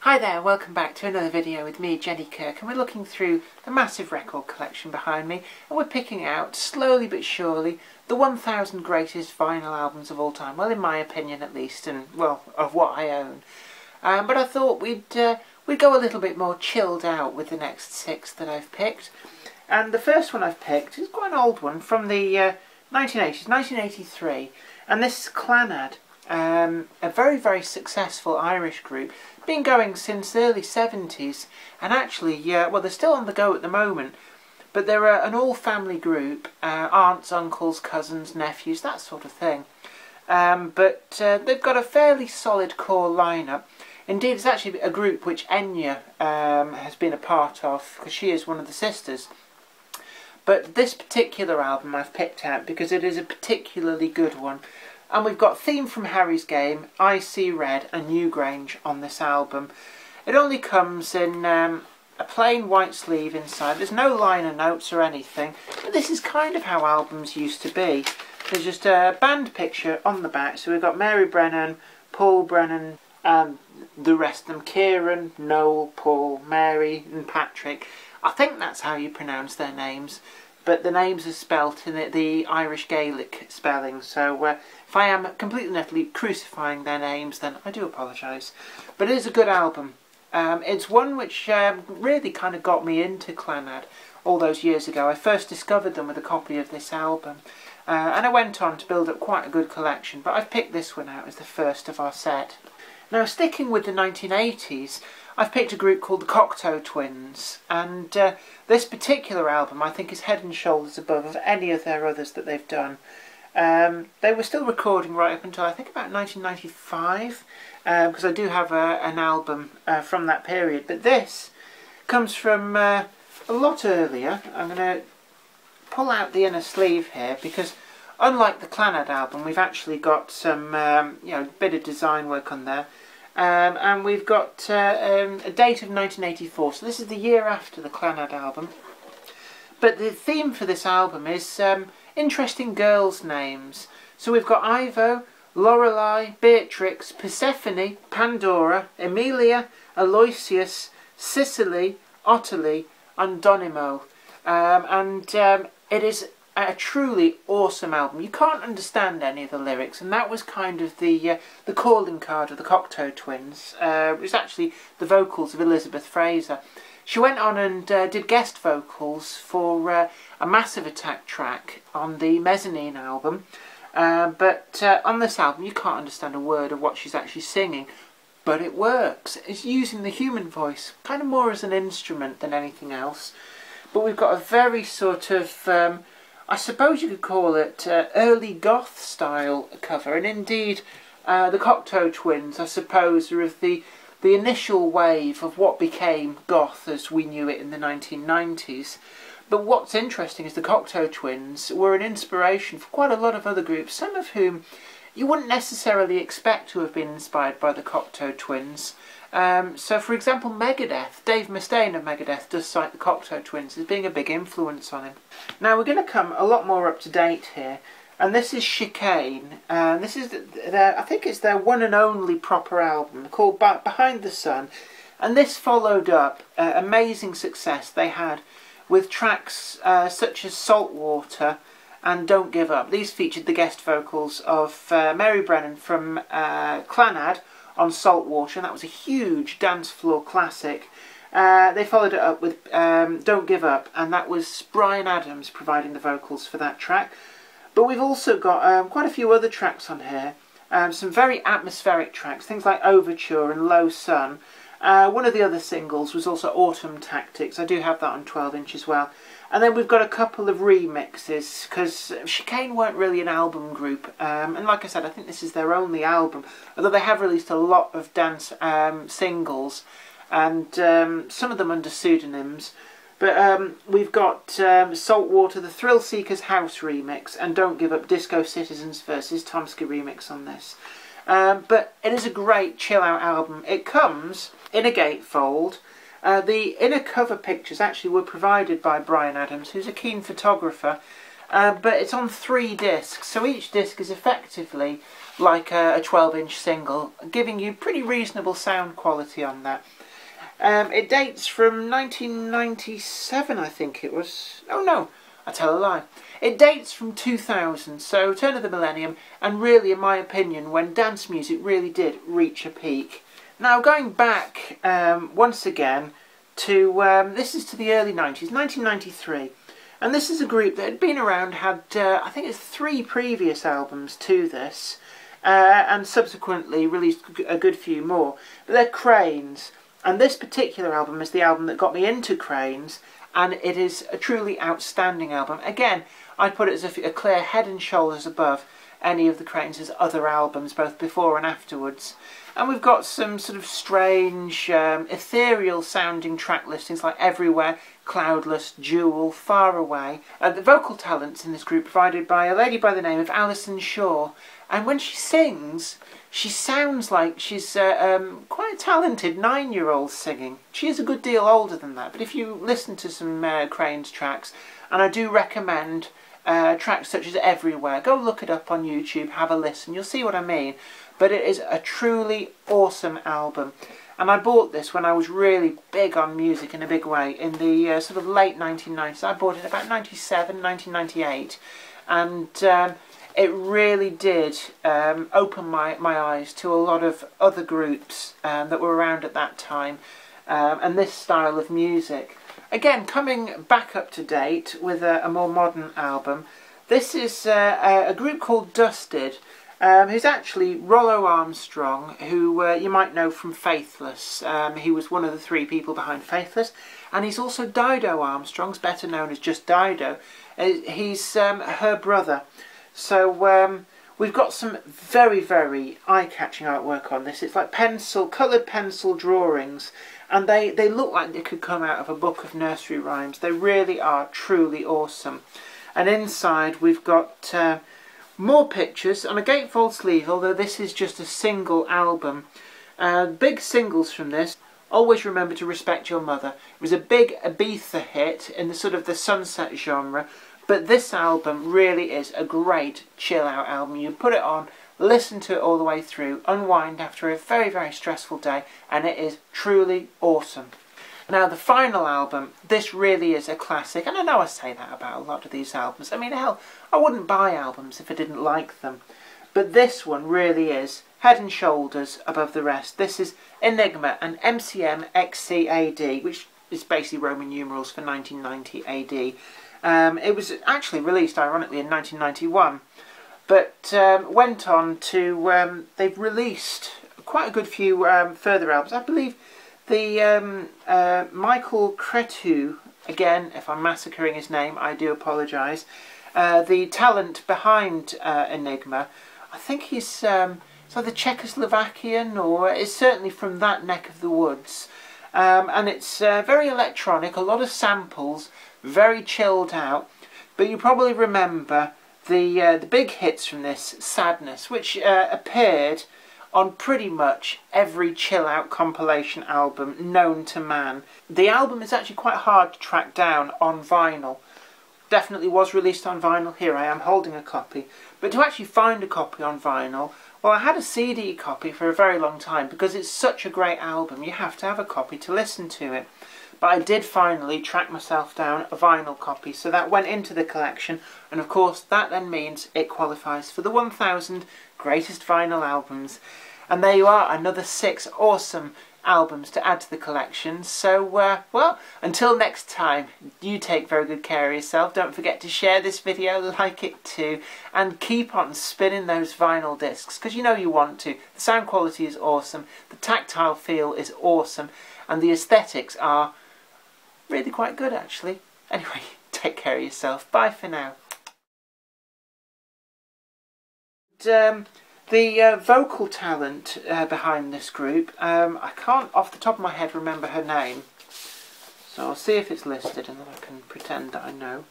Hi there, welcome back to another video with me, Jenny Kirk, and we're looking through the massive record collection behind me, and we're picking out, slowly but surely, the 1000 greatest vinyl albums of all time. Well, in my opinion at least, and well, of what I own. But I thought we'd go a little bit more chilled out with the next 6 that I've picked. And the first one I've picked is quite an old one, from the 1980s, 1983, and this is Clannad. A very, very successful Irish group, been going since the early 70s, and actually, well, they're still on the go at the moment, but they're an all-family group, aunts, uncles, cousins, nephews, that sort of thing. But they've got a fairly solid core lineup. Indeed, it's actually a group which Enya has been a part of, because she is one of the sisters. But this particular album I've picked out because it is a particularly good one. And we've got Theme from Harry's Game, I See Red and Newgrange on this album. It only comes in a plain white sleeve inside. There's no liner notes or anything. But this is kind of how albums used to be. There's just a band picture on the back. So we've got Mary Brennan, Paul Brennan, and the rest of them. Kieran, Noel, Paul, Mary and Patrick. I think that's how you pronounce their names. But the names are spelt in the Irish Gaelic spelling, so if I am completely and utterly crucifying their names, then I do apologise. But it is a good album. It's one which really kind of got me into Clannad all those years ago. I first discovered them with a copy of this album, and I went on to build up quite a good collection, but I've picked this one out as the first of our set. Now, sticking with the 1980s, I've picked a group called the Cocteau Twins, and this particular album I think is head and shoulders above any of their others that they've done. They were still recording right up until I think about 1995, because I do have an album from that period, but this comes from a lot earlier. I'm going to pull out the inner sleeve here because unlike the Clannad album, we've actually got some bit of design work on there. And we've got a date of 1984, so this is the year after the Clannad album. But the theme for this album is interesting girls' names. So we've got Ivo, Lorelei, Beatrix, Persephone, Pandora, Emilia, Aloysius, Cicely, Ottilie and Donimo. It is a truly awesome album. You can't understand any of the lyrics, and that was kind of the calling card of the Cocteau Twins. It was actually the vocals of Elizabeth Fraser. She went on and did guest vocals for a Massive Attack track on the Mezzanine album, but on this album you can't understand a word of what she's actually singing, but it works. It's using the human voice, kind of more as an instrument than anything else. But we've got a very sort of I suppose you could call it early goth style cover, and indeed the Cocteau Twins, I suppose, are of the initial wave of what became goth as we knew it in the 1990s. But what's interesting is the Cocteau Twins were an inspiration for quite a lot of other groups, some of whom you wouldn't necessarily expect to have been inspired by the Cocteau Twins. So, for example, Megadeth, Dave Mustaine of Megadeth does cite the Cocteau Twins as being a big influence on him. Now, we're going to come a lot more up to date here, and this is Chicane. This is I think it's their one and only proper album called Behind the Sun, and this followed up amazing success they had with tracks such as Saltwater and Don't Give Up. These featured the guest vocals of Mary Brennan from Clannad on Saltwater, and that was a huge dance floor classic. They followed it up with Don't Give Up, and that was Bryan Adams providing the vocals for that track. But we've also got quite a few other tracks on here, some very atmospheric tracks, things like Overture and Low Sun. One of the other singles was also Autumn Tactics. I do have that on 12" as well. And then we've got a couple of remixes, because Chicane weren't really an album group. And like I said, I think this is their only album, although they have released a lot of dance singles, and some of them under pseudonyms. But we've got Saltwater, the Thrill Seekers House remix, and Don't Give Up Disco Citizens versus Tomsky remix on this. But it is a great chill-out album. It comes in a gatefold. The inner cover pictures actually were provided by Bryan Adams, who's a keen photographer, but it's on 3 discs, so each disc is effectively like a 12-inch single, giving you pretty reasonable sound quality on that. It dates from 1997, I think it was. Oh no, I tell a lie. It dates from 2000, so turn of the millennium, and really, in my opinion, when dance music really did reach a peak. Now, going back once again to, this is to the early 90s, 1993, and this is a group that had been around, had, I think it's 3 previous albums to this, and subsequently released a good few more. But they're Cranes, and this particular album is the album that got me into Cranes, and it is a truly outstanding album. Again, I'd put it as a clear head and shoulders above any of the Cranes' other albums, both before and afterwards. And we've got some sort of strange, ethereal sounding track listings like Everywhere, Cloudless, Jewel, Far Away. The vocal talents in this group provided by a lady by the name of Alison Shaw. And when she sings, she sounds like she's quite a talented 9-year-old singing. She is a good deal older than that, but if you listen to some Cranes tracks, and I do recommend tracks such as Everywhere, go look it up on YouTube, have a listen, you'll see what I mean. But it is a truly awesome album. And I bought this when I was really big on music in a big way, in the sort of late 1990s. I bought it about 97, 1998. And it really did open my eyes to a lot of other groups that were around at that time, and this style of music. Again, coming back up to date with a more modern album, this is a group called Dusted, who's actually Rollo Armstrong, who you might know from Faithless. He was one of the 3 people behind Faithless, and he's also Dido Armstrong's, better known as just Dido. He's her brother. So we've got some very, very eye-catching artwork on this. It's like coloured pencil drawings, and they look like they could come out of a book of nursery rhymes. They really are truly awesome. And inside we've got more pictures on a gatefold sleeve, although this is just a single album. Big singles from this. Always Remember to Respect Your Mother. It was a big Ibiza hit in the sort of the sunset genre. But this album really is a great chill-out album. You put it on, listen to it all the way through, unwind after a very, very stressful day, and it is truly awesome. Now, the final album, this really is a classic, and I know I say that about a lot of these albums. I mean, hell, I wouldn't buy albums if I didn't like them. But this one really is head and shoulders above the rest. This is Enigma and MCMXC AD, which is basically Roman numerals for 1990 AD. It was actually released, ironically, in 1991, but went on to, they've released quite a good few further albums. I believe the Michael Cretu, again, if I'm massacring his name, I do apologise, the talent behind Enigma, I think he's either Czechoslovakian, or is certainly from that neck of the woods. And it's very electronic, a lot of samples, very chilled out, but you probably remember the big hits from this, Sadness, which appeared on pretty much every chill out compilation album known to man. The album is actually quite hard to track down on vinyl. Definitely was released on vinyl. Here I am holding a copy, but to actually find a copy on vinyl, well, I had a CD copy for a very long time because it's such a great album. You have to have a copy to listen to it. But I did finally track myself down a vinyl copy, so that went into the collection, and of course that then means it qualifies for the 1000 greatest vinyl albums. And there you are, another 6 awesome albums to add to the collection. So, well, until next time, you take very good care of yourself. Don't forget to share this video, like it too, and keep on spinning those vinyl discs, because you know you want to. The sound quality is awesome, the tactile feel is awesome, and the aesthetics are really quite good, actually. Anyway, take care of yourself. Bye for now. The vocal talent behind this group, I can't off the top of my head remember her name, so I'll see if it's listed and then I can pretend that I know.